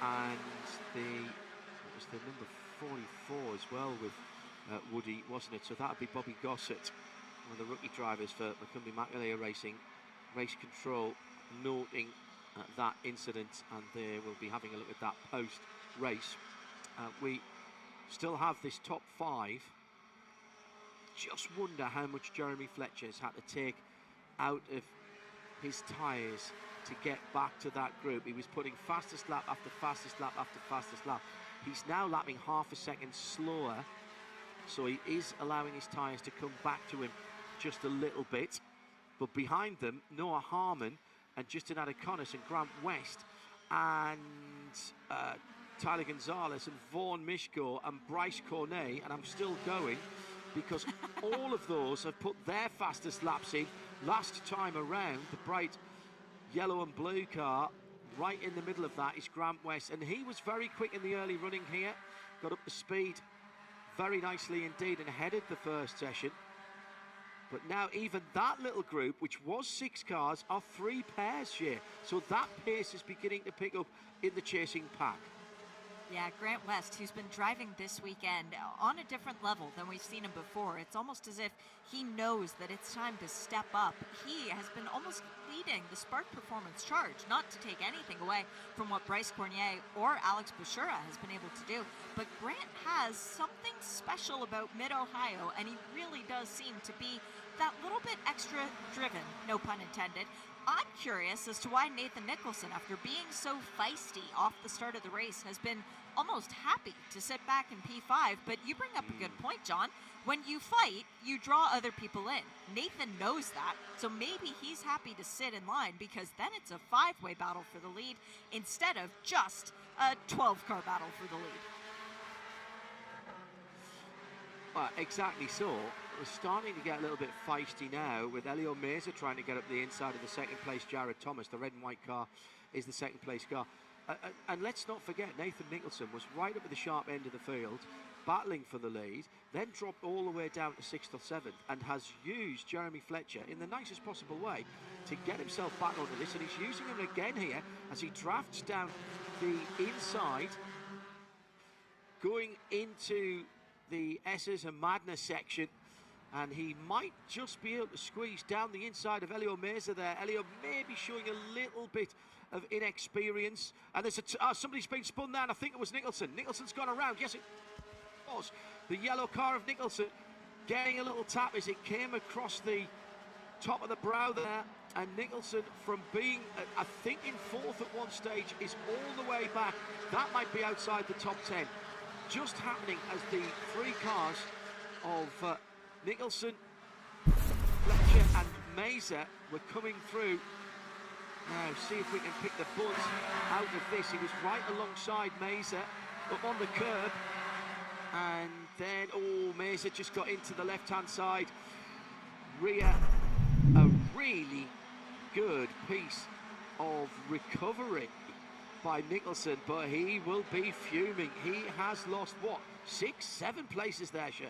and it was the number 44 as well with Woody, wasn't it? So that would be Bobby Gossett, one of the rookie drivers for McCumbee McNamara Racing, race control, noting that incident, and they will be having a look at that post-race. We still have this top 5. Just wonder how much Jeremy Fletcher's had to take out of his tyres to get back to that group. He was putting fastest lap after fastest lap after fastest lap. He's now lapping half a second slower, so he is allowing his tyres to come back to him just a little bit. But behind them, Noah Harmon and Justin Adeconis and Grant West and Tyler Gonzalez and Vaughan Mishko and Bryce Cornet, and I'm still going, because all of those have put their fastest laps in last time around. The bright yellow and blue car, right in the middle of that is Grant West, and he was very quick in the early running here, got up to speed very nicely indeed and headed the first session. But now even that little group, which was 6 cars, are 3 pairs here, so that pace is beginning to pick up in the chasing pack. Yeah, Grant West, who's been driving this weekend on a different level than we've seen him before. It's almost as if he knows that it's time to step up. He has been almost leading the Spark Performance charge, not to take anything away from what Bryce Cornier or Alex Bashura has been able to do. But Grant has something special about Mid-Ohio, and he really does seem to be that little bit extra driven, no pun intended. I'm curious as to why Nathan Nicholson, after being so feisty off the start of the race, has been almost happy to sit back in P5. But you bring up a good point, John. When you fight, you draw other people in. Nathan knows that, so maybe he's happy to sit in line, because then it's a 5-way battle for the lead instead of just a 12-car battle for the lead. Well, exactly so. We're starting to get a little bit feisty now, with Elio Meza trying to get up the inside of the second place Jared Thomas. The red and white car is the second place car. And let's not forget, Nathan Nicholson was right up at the sharp end of the field, battling for the lead, then dropped all the way down to 6th or 7th, and has used Jeremy Fletcher in the nicest possible way to get himself back onto this. And he's using him again here as he drafts down the inside, going into the S's and Madness section, and he might just be able to squeeze down the inside of Elio Meza there. Elio may be showing a little bit of inexperience, and there's somebody's been spun down. I think it was Nicholson. Nicholson's gone around. Yes, it was the yellow car of Nicholson getting a little tap as it came across the top of the brow there, and Nicholson, from being I think in 4th at one stage, is all the way back. That might be outside the top 10. Just happening as the 3 cars of Nicholson, Fletcher and Meza were coming through. Now, see if we can pick the buzz out of this. He was right alongside Meza, up on the curb. And then, Meza just got into the left-hand side. Rear, a really good piece of recovery by Nicholson, but he will be fuming. He has lost, what, 6, 7 places there, Shea?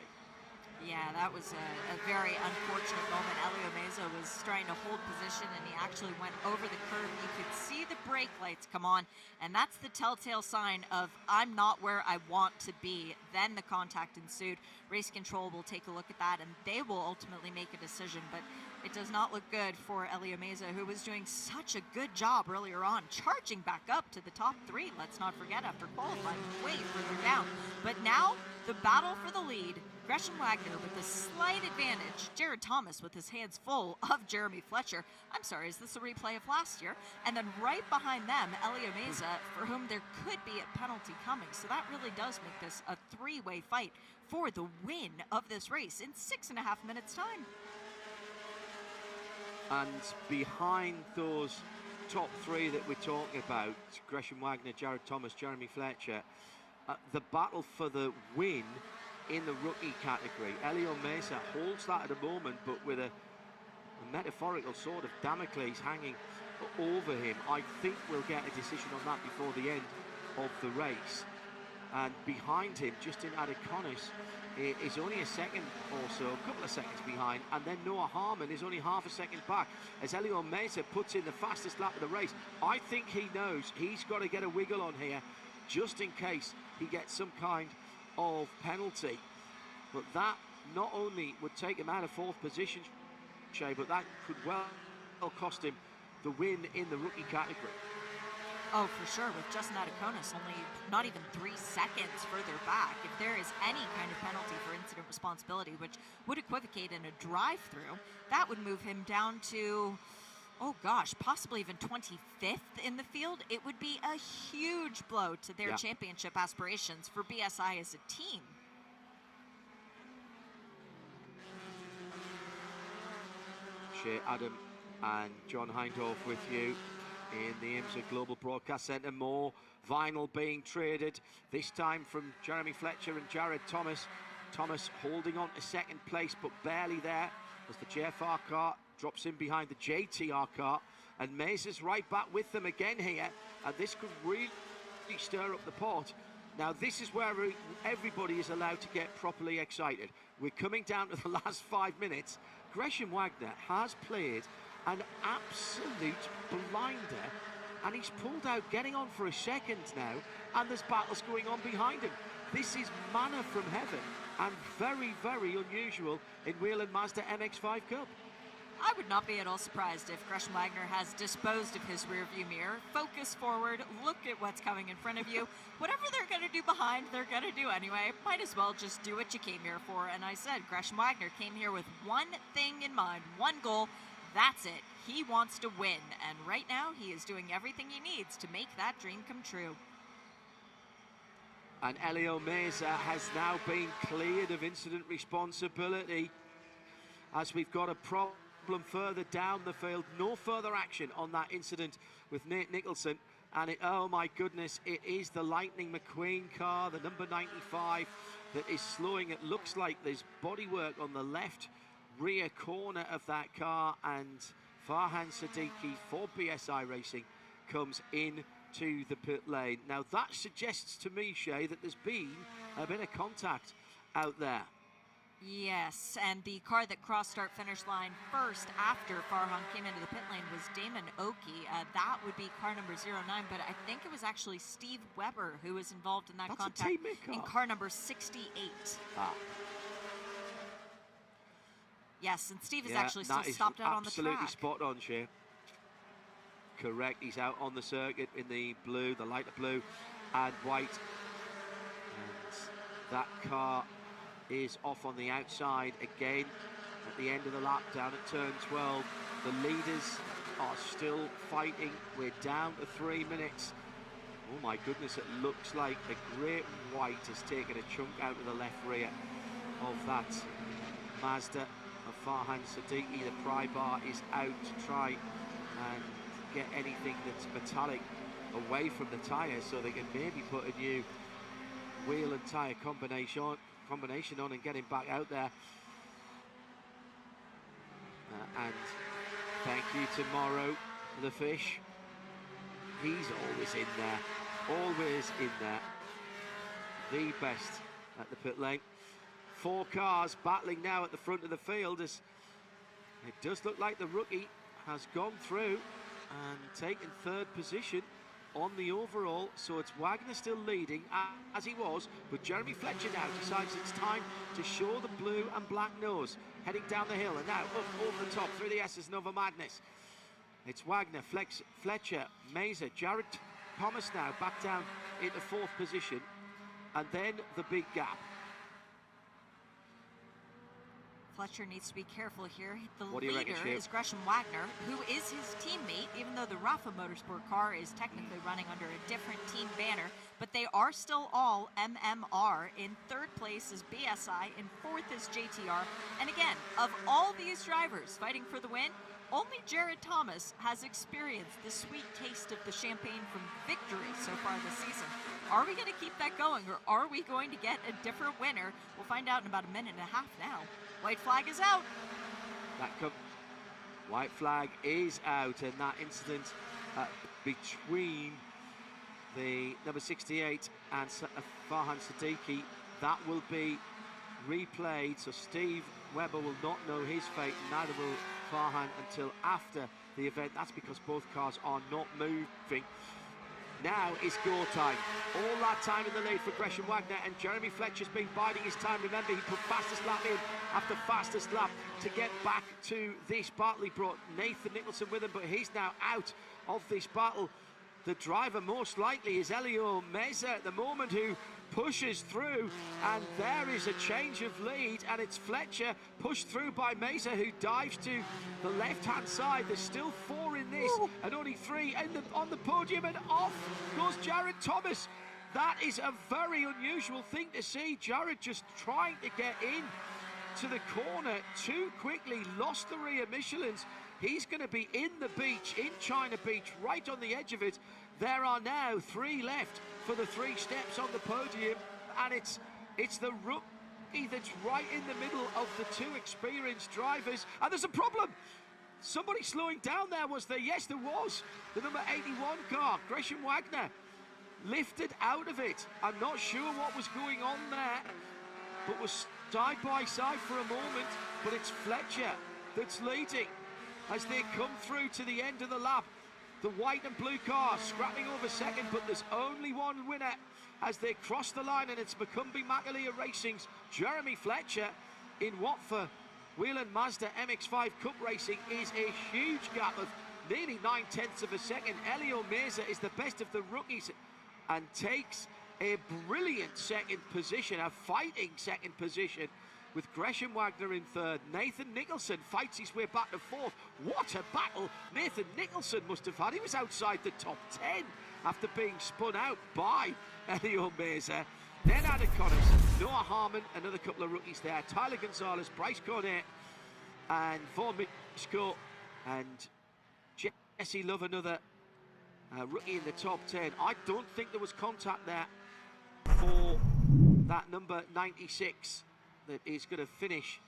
Yeah, that was a very unfortunate moment. Elio Meza was trying to hold position, and he actually went over the curb. You could see the brake lights come on, and that's the telltale sign of I'm not where I want to be. Then the contact ensued. Race control will take a look at that, and they will ultimately make a decision. But it does not look good for Elio Meza, who was doing such a good job earlier on, charging back up to the top 3, let's not forget, after qualifying way further down. But now, the battle for the lead, Gresham Wagner with a slight advantage, Jared Thomas with his hands full of Jeremy Fletcher. I'm sorry, is this a replay of last year? And then right behind them, Elio Meza, for whom there could be a penalty coming. So that really does make this a 3-way fight for the win of this race in 6.5 minutes time. And behind those top 3 that we're talking about, Gresham Wagner, Jared Thomas, Jeremy Fletcher, the battle for the win in the rookie category. Elio Meza holds that at the moment, but with a metaphorical sort of Damocles hanging over him. I think we'll get a decision on that before the end of the race. And behind him, Justin Adeconis, is only a second or so, a couple of seconds behind, and then Noah Harmon is only half a second back as Elio Meza puts in the fastest lap of the race. I think he knows he's got to get a wiggle on here just in case he gets some kind of penalty. But that not only would take him out of 4th position, Shea, but that could well cost him the win in the rookie category. Oh, for sure, with Justin Adeconis only not even 3 seconds further back. If there is any kind of penalty for incident responsibility, which would equivocate in a drive-through, that would move him down to, oh gosh, possibly even 25th in the field. It would be a huge blow to their championship aspirations for BSI as a team. Shea, Adam and John Hindhaugh with you in the IMSA Global Broadcast Centre. More vinyl being traded, this time from Jeremy Fletcher and Jared Thomas. Thomas holding on to 2nd place, but barely there as the JFR car drops in behind the JTR car, and Meza's right back with them again here, and this could really stir up the pot. Now this is where everybody is allowed to get properly excited. We're coming down to the last 5 minutes. Gresham Wagner has played an absolute blinder and he's pulled out, getting on for a second now, and there's battles going on behind him. This is manna from heaven, and very, very unusual in Whelen Mazda MX-5 Cup. I would not be at all surprised if Gresham Wagner has disposed of his rearview mirror. Focus forward, look at what's coming in front of you. Whatever they're going to do behind, they're going to do anyway. Might as well just do what you came here for. And I said, Gresham Wagner came here with one thing in mind, one goal. That's it. He wants to win. And right now, he is doing everything he needs to make that dream come true. And Whelen Mazda has now been cleared of incident responsibility, as we've got a problem further down the field. No further action on that incident with Nate Nicholson, and oh my goodness, it is the Lightning McQueen car, the number 95, that is slowing. It looks like there's bodywork on the left rear corner of that car, and Farhan Siddiqui for BSI Racing comes in to the pit lane. Now that suggests to me, Shea, that there's been a bit of contact out there. Yes, and the car that crossed start finish line first after Farhan came into the pit lane was Damon Oki. That would be car number 09, but I think it was actually Steve Weber who was involved in that contact in car number 68. Yes, and Steve is actually still stopped out on the track. Absolutely spot on, Shea. Correct, he's out on the circuit in the blue, the lighter blue and white. And that car is off on the outside again at the end of the lap down at turn 12. The leaders are still fighting. We're down to 3 minutes. Oh my goodness, it looks like the great white has taken a chunk out of the left rear of that Mazda of Farhan Siddiqui. The pry bar is out to try and get anything that's metallic away from the tyre, so they can maybe put a new wheel and tyre combination on and get him back out there. And thank you to Morrow, the fish. He's always in there, always in there. The best at the pit lane. 4 cars battling now at the front of the field, as it does look like the rookie has gone through and taken 3rd position on the overall. So it's Wagner still leading as he was, but Jeremy Fletcher now decides it's time to show the blue and black nose, heading down the hill and now up over the top through the S's Nova Madness. It's Wagner, Fletcher, Mazda, Jared Thomas now back down into 4th position, and then the big gap. Fletcher needs to be careful here. The leader is Gresham Wagner, who is his teammate, even though the Rafa Motorsport car is technically running under a different team banner, but they are still all MMR. In 3rd place is BSI, in 4th is JTR, and again, of all these drivers fighting for the win, only Jared Thomas has experienced the sweet taste of the champagne from victory so far this season. Are we going to keep that going, or are we going to get a different winner? We'll find out in about a minute and a half now. White flag is out. White flag is out, and that incident between the number 68 and Farhan Siddiqui, that will be replayed. So Steve Weber will not know his fate, neither will Farhan until after the event. That's because both cars are not moving. Now it's go time. All that time in the lead for Gresham Wagner, and Jeremy Fletcher's been biding his time. Remember, he put fastest lap in after fastest lap to get back to this battle. He brought Nathan Nicholson with him, but he's now out of this battle. The driver most likely is Whelen Mazda at the moment, who pushes through, and there is a change of lead, and it's Fletcher pushed through by Mazda, who dives to the left-hand side. There's still 4 in this, and only 3 on the podium, and off goes Jared Thomas. That is a very unusual thing to see. Jared just trying to get in to the corner too quickly, lost the rear Michelins. He's going to be in the beach, in China Beach, right on the edge of it. There are now 3 left for the 3 steps on the podium, and it's the rookie that's right in the middle of the 2 experienced drivers. And there's a problem. Somebody slowing down there, was there? Yes, there was. The number 81 car, Gresham Wagner, lifted out of it. I'm not sure what was going on there, but was side by side for a moment. But it's Fletcher that's leading as they come through to the end of the lap. The white and blue car scrapping over second, but there's only one winner as they cross the line, and it's Macumbi-Macaleer Racing's Jeremy Fletcher in what for Whelen Mazda MX-5 Cup racing is a huge gap of nearly 9/10 of a second. Elio Meza is the best of the rookies and takes a brilliant second position, a fighting second position, with Gresham Wagner in third. Nathan Nicholson fights his way back to fourth. What a battle Nathan Nicholson must have had. He was outside the top 10 after being spun out by Elio Meza. Then Adaconis, Noah Harmon, another couple of rookies there. Tyler Gonzalez, Bryce Cornet, and Vaughan Mitchell, and Jesse Love, another rookie in the top 10. I don't think there was contact there for that number 96 that is going to finish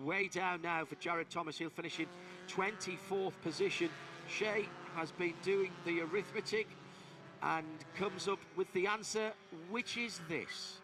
way down now for Jared Thomas. He'll finish in 24th position. Shea has been doing the arithmetic and comes up with the answer, which is this.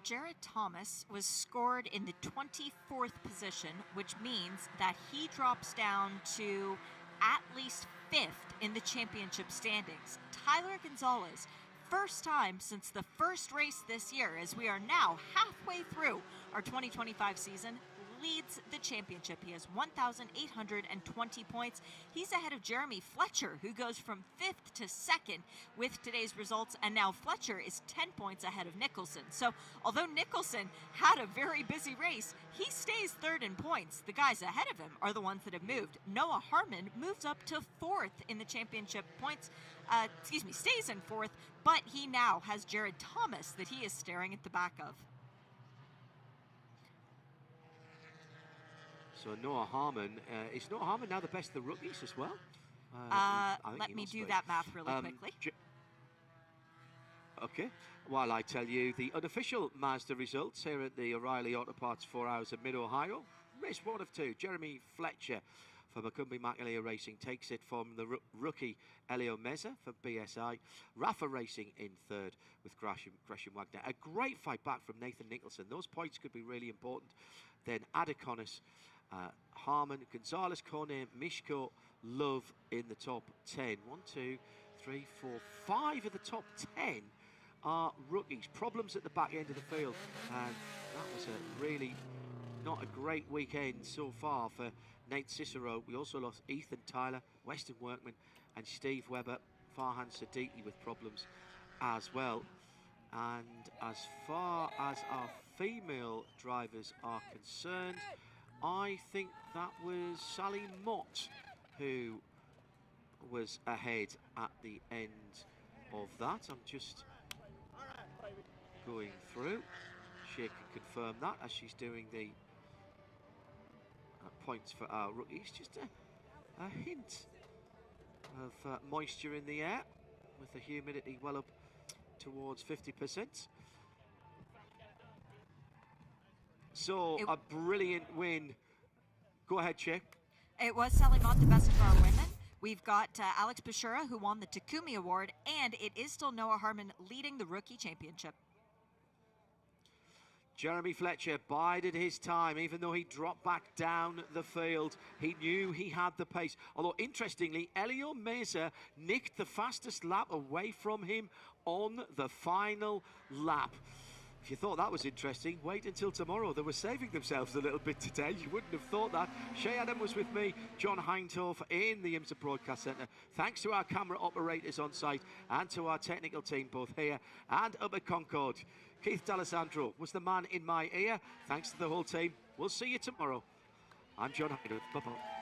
Jared Thomas was scored in the 24th position, which means that he drops down to at least 5th in the championship standings. Tyler Gonzalez, first time since the first race this year, as we are now halfway through our 2025 season, leads the championship. He has 1,820 points. He's ahead of Jeremy Fletcher, who goes from 5th to 2nd with today's results, and now Fletcher is 10 points ahead of Nicholson. So although Nicholson had a very busy race, he stays 3rd in points. The guys ahead of him are the ones that have moved. Noah Harmon moves up to 4th in the championship points, stays in 4th, but he now has Jared Thomas that he is staring at the back of. So Noah Harmon, is Noah Harmon now the best of the rookies as well? Let me do that math really quickly. Okay, while I tell you the unofficial Mazda results here at the O'Reilly Auto Parts 4 Hours of Mid-Ohio. Race 1 of 2, Jeremy Fletcher for Macumbi-Macaleer Racing takes it from the rookie Elio Meza for BSI. Rafa Racing in 3rd with Gresham Wagner. A great fight back from Nathan Nicholson. Those points could be really important. Then Adaconis, Harmon, Gonzalez, Cornet, Mishko, Love in the top 10. 1, 2, 3, 4, 5 of the top 10 are rookies. Problems at the back end of the field, and that was a really not a great weekend so far for Nate Cicero. We also lost Ethan Tyler, Weston Workman, and Steve Webber. Farhan Siddiqui with problems as well. And as far as our female drivers are concerned, I think that was Sally Mott who was ahead at the end of that. I'm just going through. She can confirm that as she's doing the points for our rookies. Just a hint of moisture in the air with the humidity well up towards 50%. So a brilliant win. Go ahead, Shea. It was Sally Mott, the best of our women. We've got Alex Bashura, who won the Takumi Award, and it is still Noah Harmon leading the rookie championship. Jeremy Fletcher bided his time, even though he dropped back down the field. He knew he had the pace. Although, interestingly, Elio Meza nicked the fastest lap away from him on the final lap. If you thought that was interesting, wait until tomorrow. They were saving themselves a little bit today. You wouldn't have thought that. Shea Adam was with me, John Hindhaugh in the IMSA Broadcast Centre. Thanks to our camera operators on site and to our technical team, both here and up at Concord. Keith D'Alessandro was the man in my ear. Thanks to the whole team. We'll see you tomorrow. I'm John Hindhaugh. Bye-bye.